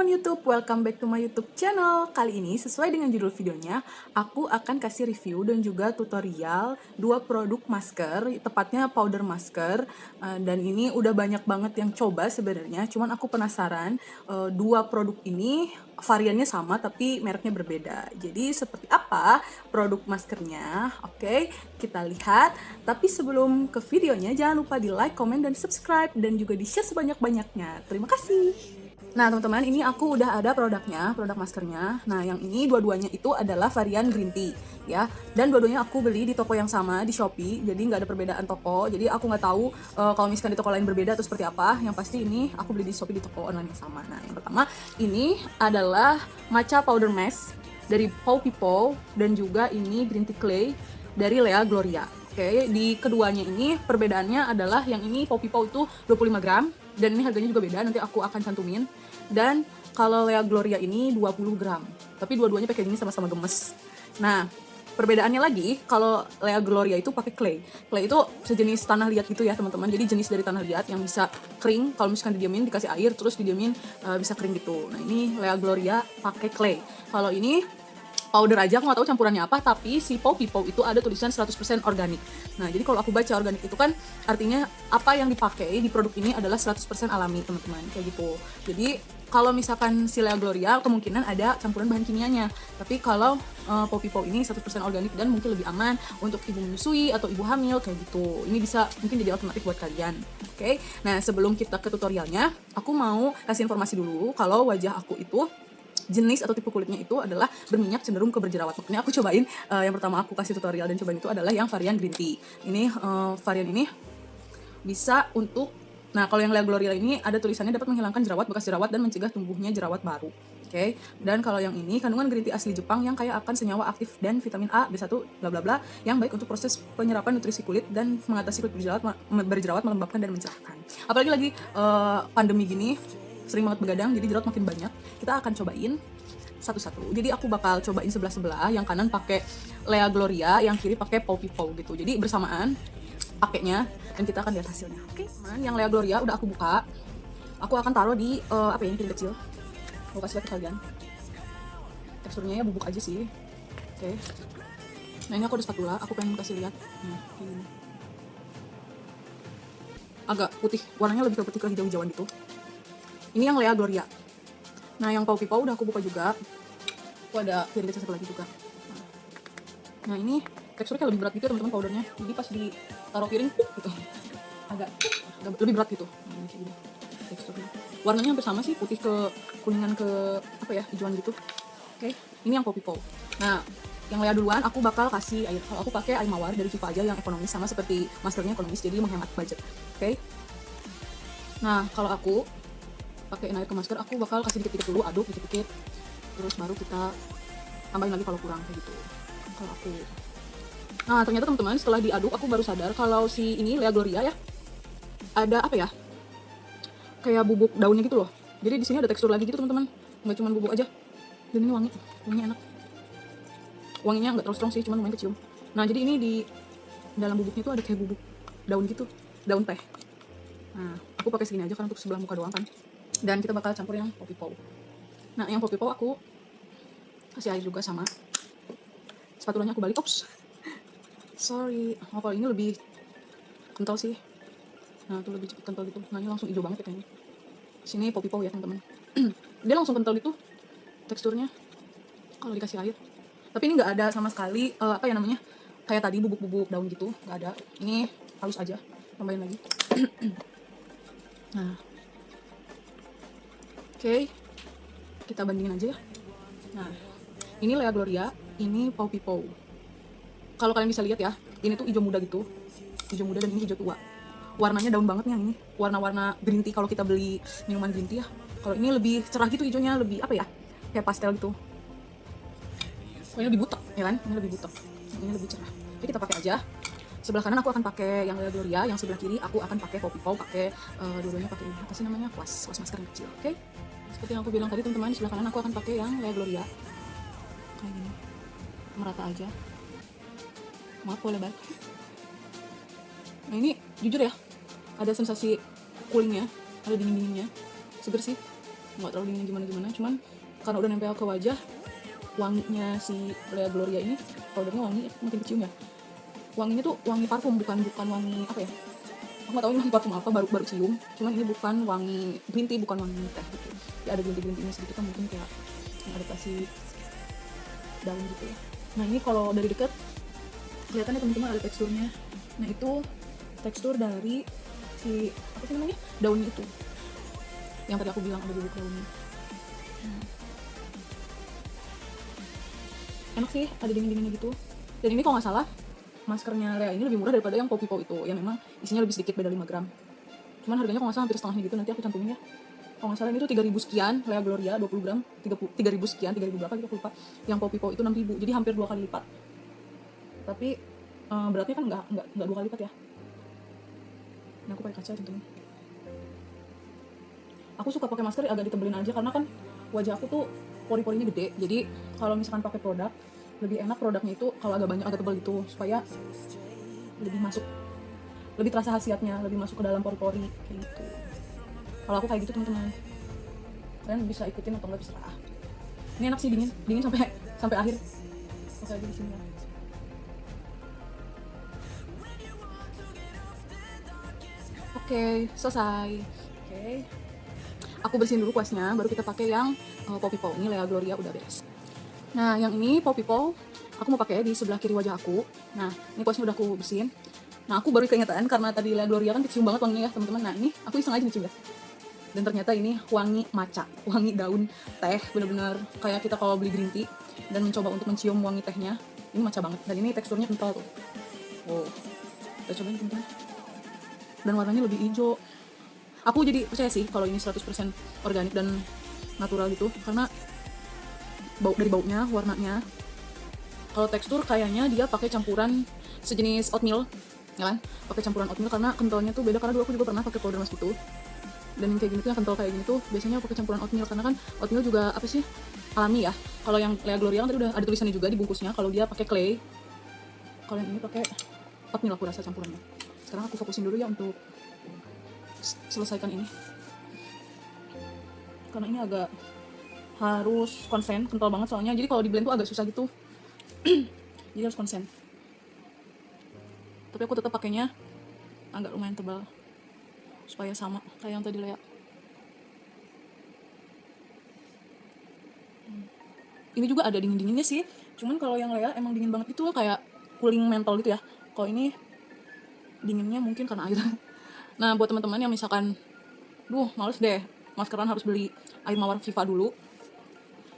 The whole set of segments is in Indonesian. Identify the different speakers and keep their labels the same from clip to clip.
Speaker 1: teman-teman YouTube, welcome back to my YouTube channel. Kali ini sesuai dengan judul videonya, aku akan kasih review dan juga tutorial dua produk masker, tepatnya powder masker. Dan ini udah banyak banget yang coba sebenarnya, cuman aku penasaran dua produk ini variannya sama tapi mereknya berbeda. Jadi seperti apa produk maskernya? Oke, kita lihat. Tapi sebelum ke videonya, jangan lupa di like, comment, dan subscribe, dan juga di share sebanyak-banyaknya. Terima kasih. Nah teman-teman, ini aku udah ada produknya, produk maskernya. Nah yang ini dua-duanya itu adalah varian green tea ya. Dan dua-duanya aku beli di toko yang sama, di Shopee. Jadi nggak ada perbedaan toko. Jadi aku nggak tahu kalau misalkan di toko lain berbeda atau seperti apa. Yang pasti ini aku beli di Shopee di toko online yang sama. Nah yang pertama ini adalah matcha powder mask dari Pau Pipo. Dan juga ini green tea clay dari Lea Gloria. Oke, di keduanya ini perbedaannya adalah yang ini Pau Pipo itu 25 gram. Dan ini harganya juga beda, nanti aku akan cantumin. Dan kalau Lea Gloria ini 20 gram. Tapi dua-duanya packagingnya sama-sama gemes. Nah, perbedaannya lagi, kalau Lea Gloria itu pakai clay. Clay itu sejenis tanah liat gitu ya teman-teman. Jadi jenis dari tanah liat yang bisa kering. Kalau misalkan didiamin, dikasih air, terus didiamin bisa kering gitu. Nah ini Lea Gloria pakai clay. Kalau ini powder aja, aku nggak tahu campurannya apa, tapi si Pau Pipo itu ada tulisan 100% organik. Nah, jadi kalau aku baca organik itu kan artinya apa yang dipakai di produk ini adalah 100% alami, teman-teman, kayak gitu. Jadi kalau misalkan si Lea Gloria kemungkinan ada campuran bahan kimianya. Tapi kalau Pau Pipo ini 100% organik dan mungkin lebih aman untuk ibu menyusui atau ibu hamil kayak gitu. Ini bisa mungkin jadi alternatif buat kalian. Oke. Nah, sebelum kita ke tutorialnya, aku mau kasih informasi dulu kalau wajah aku itu jenis atau tipe kulitnya itu adalah berminyak cenderung ke berjerawat. Makanya aku cobain yang pertama aku kasih tutorial dan cobain itu adalah yang varian green tea. Ini varian ini bisa untuk, nah kalau yang Lea Gloria ini ada tulisannya dapat menghilangkan jerawat, bekas jerawat, dan mencegah tumbuhnya jerawat baru. Oke. Dan kalau yang ini kandungan green tea asli Jepang yang kaya akan senyawa aktif dan vitamin A, B1, bla bla bla, yang baik untuk proses penyerapan nutrisi kulit dan mengatasi kulit berjerawat, melembabkan dan mencerahkan. Apalagi lagi pandemi gini, sering banget begadang, jadi jerawat makin banyak. Kita akan cobain satu-satu. Jadi aku bakal cobain sebelah-sebelah. Yang kanan pakai Lea Gloria, yang kiri pakai Pau Pipo gitu. Jadi bersamaan pakainya dan kita akan lihat hasilnya. Oke, yang Lea Gloria udah aku buka. Aku akan taruh di apa ya, ini piring kecil. Aku kasih lihat ke kalian. Teksturnya ya bubuk aja sih. Oke. Nah ini aku ada spatula. Aku pengen kasih lihat. Ini. Agak putih. Warnanya lebih ke putih ke hijau-hijauan gitu. Ini yang Lea Gloria. Nah yang Pau Pipo udah aku buka juga. Aku ada piring kecil satu lagi juga. Nah ini teksturnya lebih berat gitu teman-teman powdernya. Jadi pas ditaruh piring gitu agak lebih berat gitu. Nah, ini kayak gini teksturnya. Warnanya hampir sama sih, putih ke kuningan ke apa ya, hijauan gitu. Oke, ini yang Pau Pipo. Nah yang Lea duluan aku bakal kasih air. Kalau aku pakai air mawar dari Viva aja yang ekonomis, sama seperti maskernya ekonomis, jadi menghemat budget. Oke. Nah kalau aku pakai air ke masker, aku bakal kasih dikit-dikit dulu, aduk dikit-dikit, terus baru kita tambahin lagi kalau kurang kayak gitu. Kalau aku, nah ternyata teman-teman setelah diaduk aku baru sadar kalau si ini Lea Gloria ya ada apa ya, kayak bubuk daunnya gitu loh. Jadi di sini ada tekstur lagi gitu teman-teman, nggak cuma bubuk aja. Dan ini wanginya enak. Wanginya nggak terlalu strong sih, cuma lumayan kecium. Nah jadi ini di dalam bubuknya itu ada kayak bubuk daun gitu, daun teh. Nah aku pakai segini aja kan untuk sebelah muka doang kan. Dan kita bakal campur yang Pau Pipo. Nah yang Pau Pipo aku kasih air juga sama. Spatulanya aku balik. Oops. Sorry. Oh kalau ini lebih kental sih. Nah itu lebih cepet kental gitu. Nah ini langsung hijau banget ya kayaknya. Sini Pau Pipo ya teman-teman. Dia langsung kental gitu teksturnya kalau dikasih air. Tapi ini nggak ada sama sekali apa ya namanya, kayak tadi bubuk-bubuk daun gitu, nggak ada. Ini halus aja. Tambahin lagi. Nah oke, kita bandingin aja ya. Nah, ini Lea Gloria, ini Pau Pipo. Kalau kalian bisa lihat ya, ini tuh hijau muda gitu, hijau muda, dan ini hijau tua. Warnanya daun banget nih yang ini, warna-warna green tea kalau kita beli minuman green tea ya. Kalau ini lebih cerah gitu hijaunya, lebih apa ya, kayak pastel gitu. Ini lebih butek, ya kan? Ini lebih butek, ini lebih cerah. Jadi kita pakai aja. Sebelah kanan aku akan pakai yang Lea Gloria, yang sebelah kiri aku akan pakai Pau Pipo, pakai dua-duanya pakai ini. Apa sih namanya? Kuas masker yang kecil, oke? Seperti yang aku bilang tadi teman-teman, di sebelah kanan aku akan pakai yang Lea Gloria. Kayak gini. Merata aja. Maaf kalau lebar. Nah ini jujur ya, ada sensasi coolingnya, ada dingin-dinginnya. Seger sih. nggak terlalu dingin gimana-gimana, cuman karena udah nempel ke wajah, wanginya si Lea Gloria ini, powdernya wangi, makin kecium ya. Wanginya tuh wangi parfum, bukan wangi apa ya, aku nggak tahu ini wangi parfum apa, baru cium. Cuman ini bukan wangi green tea, bukan wangi teh gitu ya, ada green tea sedikit kan, mungkin kayak adaptasi daun gitu ya. Nah ini kalau dari dekat kelihatannya teman-teman ada teksturnya. Nah itu tekstur dari si apa sih namanya, daunnya itu yang tadi aku bilang ada bubuk daunnya. Enak sih, ada dingin-dinginnya gitu. Dan ini kalau nggak salah maskernya Lea ini lebih murah daripada yang Poppy Pow itu, yang memang isinya lebih sedikit, beda 5 gram. Cuman harganya kalau nggak salah hampir setengahnya gitu, nanti aku cantumin ya. Kalau nggak salah ini tuh 3.000 sekian, Lea Gloria 20 gram 3.000 sekian, 3.000 berapa gitu aku lupa. Yang Poppy Pow itu 6.000, jadi hampir 2 kali lipat. Tapi beratnya kan nggak 2 kali lipat ya. Nah aku pakai kaca tentunya. Aku suka pakai masker agak ditebelin aja, karena kan wajah aku tuh pori-porinya gede. Jadi kalau misalkan pakai produk, lebih enak produknya itu kalau agak banyak, agak tebal gitu, supaya lebih masuk, lebih terasa khasiatnya, lebih masuk ke dalam pori-pori kayak gitu. Kalau aku kayak gitu teman-teman, kalian bisa ikutin atau nggak terserah. Ini enak sih, dingin sampai akhir. Oke aja di sini ya. Oke, selesai. Oke, aku bersihin dulu kuasnya, baru kita pakai yang Poppy Pow. Ini Lea Gloria udah beres. Nah yang ini Poppy Pow aku mau pakai di sebelah kiri wajah aku. Nah ini kuasnya udah aku bersihin. Nah aku baru keingetan karena tadi Lea Gloria kan kecium banget wanginya ya teman-teman. Nah ini aku iseng aja nih ya, dan ternyata ini wangi matcha, wangi daun teh, bener-bener kayak kita kalau beli green tea dan mencoba untuk mencium wangi tehnya. Ini matcha banget, dan ini teksturnya kental tuh. Oh, kita cobain teman-teman. Dan warnanya lebih hijau. Aku jadi percaya sih kalau ini 100% organik dan natural gitu, karena dari baunya, warnanya. Kalau tekstur kayaknya dia pakai campuran sejenis oatmeal, ya kan? Pakai campuran oatmeal karena kentalnya tuh beda, karena dulu aku juga pernah pakai powder mask gitu. Dan yang kayak gini tuh, yang kental kayak gini tuh biasanya pakai campuran oatmeal, karena kan oatmeal juga apa sih, alami ya. Kalau yang Lea Gloria kan tadi udah ada tulisannya juga di bungkusnya kalau dia pakai clay. Kalau yang ini pakai oatmeal aku rasa campurannya. Sekarang aku fokusin dulu ya untuk selesaikan ini, karena ini agak harus konsen, kental banget soalnya, jadi kalau di blend tuh agak susah gitu. Jadi harus konsen. Tapi aku tetap pakainya agak lumayan tebal supaya sama kayak yang tadi Lea. Ini juga ada dingin-dinginnya sih, cuman kalau yang Lea emang dingin banget itu, kayak cooling mentol gitu ya. Kalau ini dinginnya mungkin karena air. Nah buat teman-teman yang misalkan males deh maskeran, harus beli air mawar Viva dulu.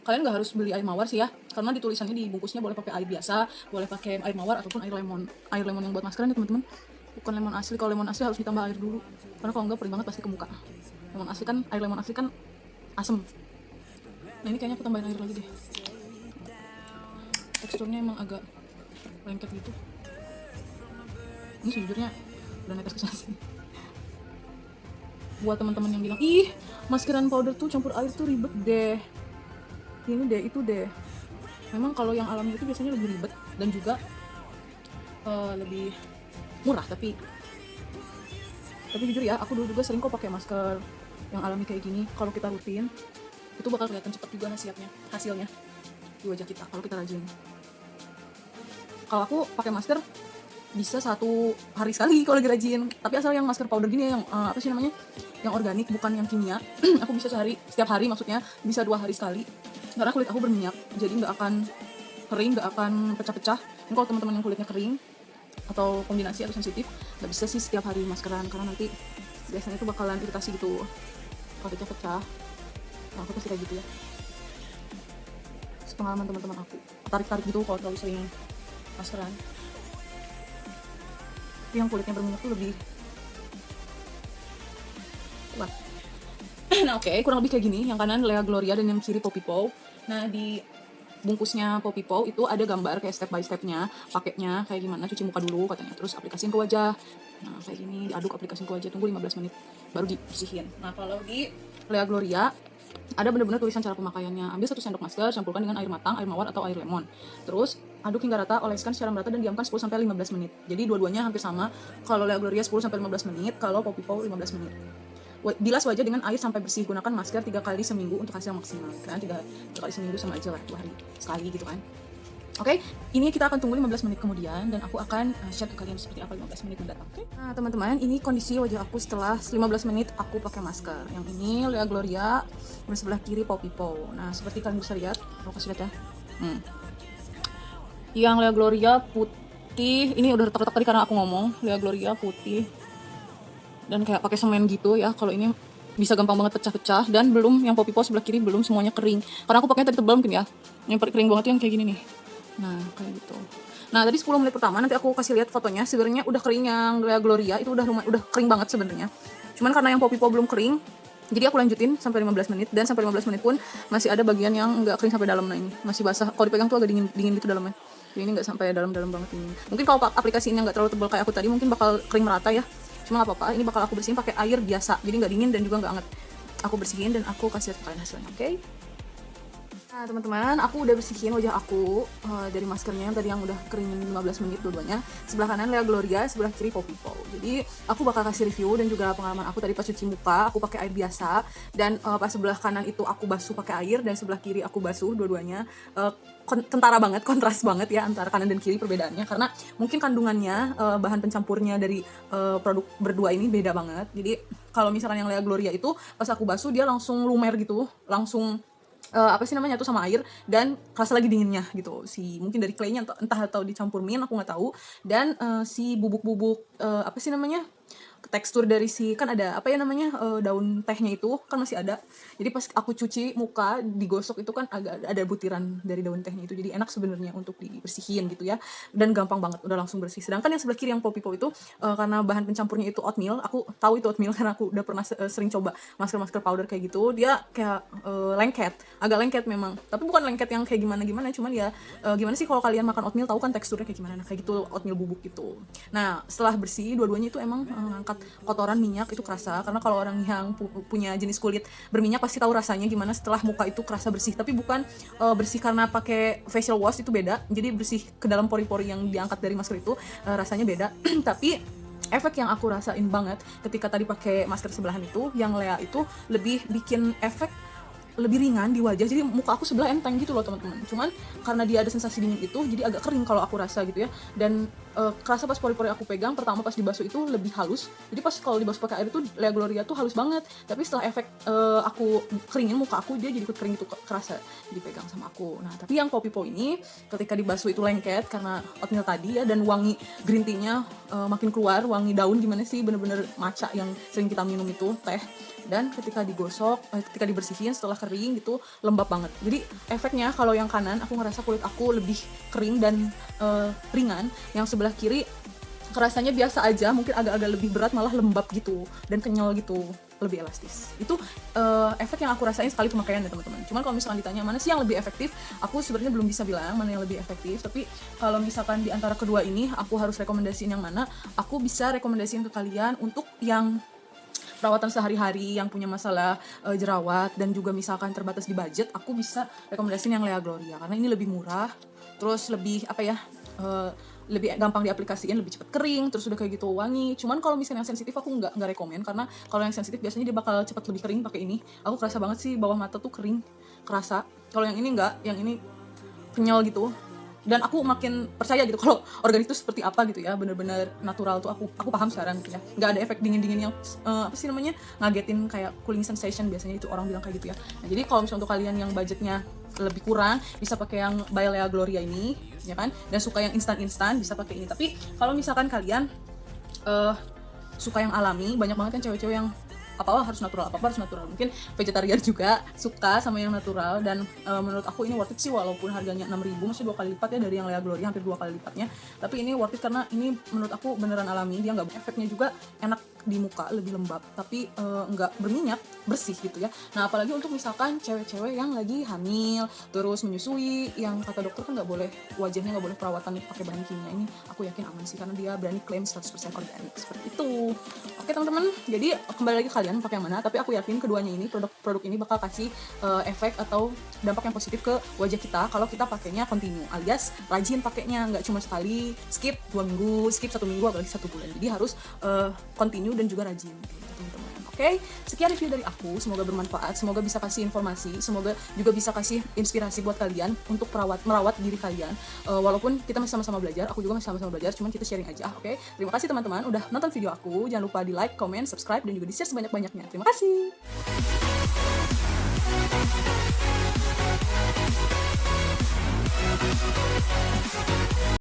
Speaker 1: Kalian nggak harus beli air mawar sih ya, karena di tulisannya di bungkusnya boleh pakai air biasa, boleh pakai air mawar ataupun air lemon. Air lemon yang buat maskeran ya teman-teman, bukan lemon asli. Kalau lemon asli harus ditambah air dulu, karena kalau nggak perih banget pasti ke muka. Lemon asli kan, air lemon asli kan asem. Nah ini kayaknya aku tambahin air lagi deh. Teksturnya emang agak lengket gitu. Ini sejujurnya udah netes kesana sih. Buat teman-teman yang bilang, ih maskeran powder tuh campur air tuh ribet deh, ini deh itu deh, memang kalau yang alami itu biasanya lebih ribet dan juga lebih murah, tapi jujur ya, aku dulu juga sering kok pakai masker yang alami kayak gini. Kalau kita rutin itu bakal kelihatan cepat juga hasilnya di wajah kita kalau kita rajin. Kalau aku pakai masker bisa 1 hari sekali kalau lagi rajin, tapi asal yang masker powder gini, yang apa sih namanya, yang organik bukan yang kimia. Aku bisa setiap hari, maksudnya bisa 2 hari sekali, karena kulit aku berminyak, jadi nggak akan kering, nggak akan pecah-pecah. Ini kalau teman-teman yang kulitnya kering atau kombinasi atau sensitif, nggak bisa sih setiap hari maskeran, karena nanti biasanya itu bakalan iritasi gitu, kulitnya pecah. Nah aku pasti kayak gitu ya, sepengalaman teman-teman aku, tarik-tarik gitu kalau terlalu sering maskeran. Yang kulitnya berminyak tuh lebih kuat. Nah oke, kurang lebih kayak gini. Yang kanan Lea Gloria dan yang kiri Poppy Pow. Nah di bungkusnya Poppy Pow itu ada gambar kayak step by stepnya, pakainya kayak gimana, cuci muka dulu katanya, terus aplikasiin ke wajah. Nah kayak gini, diaduk, aplikasiin ke wajah, tunggu 15 menit baru dibersihin. Nah kalau di Lea Gloria ada benar-benar tulisan cara pemakaiannya. Ambil 1 sendok masker, campurkan dengan air matang, air mawar atau air lemon. Terus aduk hingga rata, oleskan secara merata dan diamkan 10-15 menit. Jadi dua-duanya hampir sama. Kalau Lea Gloria 10-15 menit, kalau Poppy Pow 15 menit. bilas wajah dengan air sampai bersih. Gunakan masker 3 kali seminggu untuk hasil maksimal. Kan 3 kali seminggu sama aja lah, 2 hari sekali gitu kan. Oke, ini kita akan tunggu 15 menit kemudian dan aku akan share ke kalian seperti apa 15 menit mendatang. Oke. Nah, teman-teman, ini kondisi wajah aku setelah 15 menit aku pakai masker. Yang ini Lea Gloria, dan sebelah kiri Poppy Pow. Nah, seperti kalian bisa lihat, aku kasih lihat ya. Yang Lea Gloria putih, ini udah retak-retak tadi karena aku ngomong. Lea Gloria putih dan kayak pakai semen gitu ya. Kalau ini bisa gampang banget pecah-pecah, dan belum yang Poppy Pow sebelah kiri belum semuanya kering. Karena aku pakainya tadi tebal mungkin ya. Yang kering banget tuh yang kayak gini nih. Nah, kayak gitu. Nah, tadi 10 menit pertama nanti aku kasih lihat fotonya. Sebenarnya udah kering yang Lea Gloria itu udah kering banget sebenarnya. Cuman karena yang Poppy Pow belum kering, jadi aku lanjutin sampai 15 menit, dan sampai 15 menit pun masih ada bagian yang enggak kering sampai dalam. Nah, ini masih basah. Kalau dipegang tuh agak dingin gitu dalamnya. Jadi ini enggak sampai dalam-dalam banget ini. Mungkin kalau aplikasi ini enggak terlalu tebal kayak aku tadi mungkin bakal kering merata ya. Cuma enggak apa-apa. Ini bakal aku bersihin pakai air biasa. Jadi enggak dingin dan juga enggak hangat. Aku bersihin dan aku kasih lihat kalian hasilnya, oke? Nah, teman-teman, aku udah bersihin wajah aku dari maskernya yang tadi yang udah kering 15 menit dua-duanya. Sebelah kanan Lea Gloria, sebelah kiri Poppy Pow. Jadi aku bakal kasih review dan juga pengalaman aku tadi pas cuci muka, aku pakai air biasa, dan pas sebelah kanan itu aku basuh pakai air dan sebelah kiri aku basuh dua-duanya. Kentara banget, kontras banget ya antara kanan dan kiri perbedaannya, karena mungkin kandungannya bahan pencampurnya dari produk berdua ini beda banget. Jadi kalau misalkan yang Lea Gloria itu pas aku basuh dia langsung lumer gitu, langsung apa sih namanya tuh sama air, dan kerasa lagi dinginnya gitu, si mungkin dari claynya entah atau dicampur min, aku nggak tahu. Dan si bubuk-bubuk apa sih namanya, tekstur dari si, kan ada apa ya namanya, daun tehnya itu kan masih ada. Jadi pas aku cuci muka digosok itu kan agak ada butiran dari daun tehnya itu, jadi enak sebenarnya untuk dibersihin gitu ya, dan gampang banget udah langsung bersih. Sedangkan yang sebelah kiri yang Poppy Pow itu karena bahan pencampurnya itu oatmeal, aku tahu itu oatmeal karena aku udah pernah sering coba masker powder kayak gitu. Dia kayak lengket, agak lengket memang, tapi bukan lengket yang kayak gimana cuman ya gimana sih, kalau kalian makan oatmeal tahu kan teksturnya kayak gimana. Nah, kayak gitu oatmeal bubuk gitu. Nah, setelah bersih dua-duanya itu emang ngangkat kotoran minyak itu kerasa, karena kalau orang yang punya jenis kulit berminyak pasti tahu rasanya gimana setelah muka itu kerasa bersih. Tapi bukan bersih karena pakai facial wash, itu beda. Jadi bersih ke dalam pori-pori yang diangkat dari masker itu rasanya beda. Tapi efek yang aku rasain banget ketika tadi pakai masker sebelahan itu, yang Lea itu lebih bikin efek lebih ringan di wajah, jadi muka aku sebelah enteng gitu loh teman-teman. Cuman karena dia ada sensasi dingin itu, jadi agak kering kalau aku rasa gitu ya. Dan kerasa pas pori-pori aku pegang pertama pas dibasuh itu lebih halus. Jadi pas kalau dibasuh pakai air itu Lea Gloria tuh halus banget. Tapi setelah efek aku keringin muka aku, dia jadi ikut kering itu, kerasa dipegang sama aku. Nah, tapi yang Poppy Pow ini ketika dibasuh itu lengket karena oatmeal tadi ya, dan wangi green tea-nya makin keluar, wangi daun gimana sih, bener-bener matcha yang sering kita minum itu, teh. Dan ketika digosok, ketika dibersihin setelah kering gitu, lembab banget. Jadi efeknya kalau yang kanan aku ngerasa kulit aku lebih kering dan ringan. Yang sebelah kiri kerasanya biasa aja, mungkin agak-agak lebih berat, malah lembab gitu dan kenyal gitu, lebih elastis. Itu efek yang aku rasain sekali pemakaian ya teman-teman. Cuman kalau misalkan ditanya mana sih yang lebih efektif, aku sebenarnya belum bisa bilang mana yang lebih efektif. Tapi kalau misalkan di antara kedua ini aku harus rekomendasiin yang mana, aku bisa rekomendasiin ke kalian untuk yang perawatan sehari-hari, yang punya masalah jerawat dan juga misalkan terbatas di budget, aku bisa rekomendasiin yang Lea Gloria karena ini lebih murah, terus lebih apa ya, lebih gampang diaplikasiin, lebih cepat kering, terus udah kayak gitu wangi. Cuman kalau misalnya yang sensitif aku nggak rekomen, karena kalau yang sensitif biasanya dia bakal cepat lebih kering pakai ini. Aku kerasa banget sih bawah mata tuh kering, kerasa. Kalau yang ini nggak, yang ini kenyal gitu. Dan aku makin percaya gitu kalau organik itu seperti apa gitu ya, bener-bener natural tuh aku paham sekarang gitu ya, nggak ada efek dingin yang apa sih namanya, ngagetin kayak cooling sensation, biasanya itu orang bilang kayak gitu ya. Nah, jadi kalau misalnya untuk kalian yang budgetnya lebih kurang, bisa pakai yang by Lea Gloria ini ya kan, dan suka yang instan bisa pakai ini. Tapi kalau misalkan kalian suka yang alami, banyak banget kan cewek-cewek yang apa harus natural, mungkin vegetarian juga suka sama yang natural. Dan menurut aku ini worth it sih, walaupun harganya 6.000, maksudnya 2 kali lipat ya dari yang Lea Gloria, hampir 2 kali lipatnya. Tapi ini worth it karena ini menurut aku beneran alami, dia nggak, efeknya juga enak di muka, lebih lembab, tapi nggak berminyak, bersih gitu ya. Nah, apalagi untuk misalkan cewek-cewek yang lagi hamil terus menyusui, yang kata dokter kan nggak boleh, wajahnya nggak boleh perawatan pakai bahan kimia, ini aku yakin aman sih karena dia berani klaim 100% organik seperti itu. Oke teman-teman, jadi kembali lagi kalian pakai yang mana, tapi aku yakin keduanya ini, produk ini bakal kasih efek atau dampak yang positif ke wajah kita kalau kita pakainya continue, alias rajin pakainya, nggak cuma sekali skip 2 minggu, skip 1 minggu, apalagi 1 bulan. Jadi harus continue dan juga rajin gitu, teman-teman. Oke, sekian review dari aku. Semoga bermanfaat, semoga bisa kasih informasi, semoga juga bisa kasih inspirasi buat kalian untuk merawat diri kalian. Walaupun kita masih sama-sama belajar, aku juga masih sama-sama belajar, cuman kita sharing aja, oke? Terima kasih teman-teman udah nonton video aku. Jangan lupa di like, comment, subscribe, dan juga di share sebanyak-banyaknya. Terima kasih.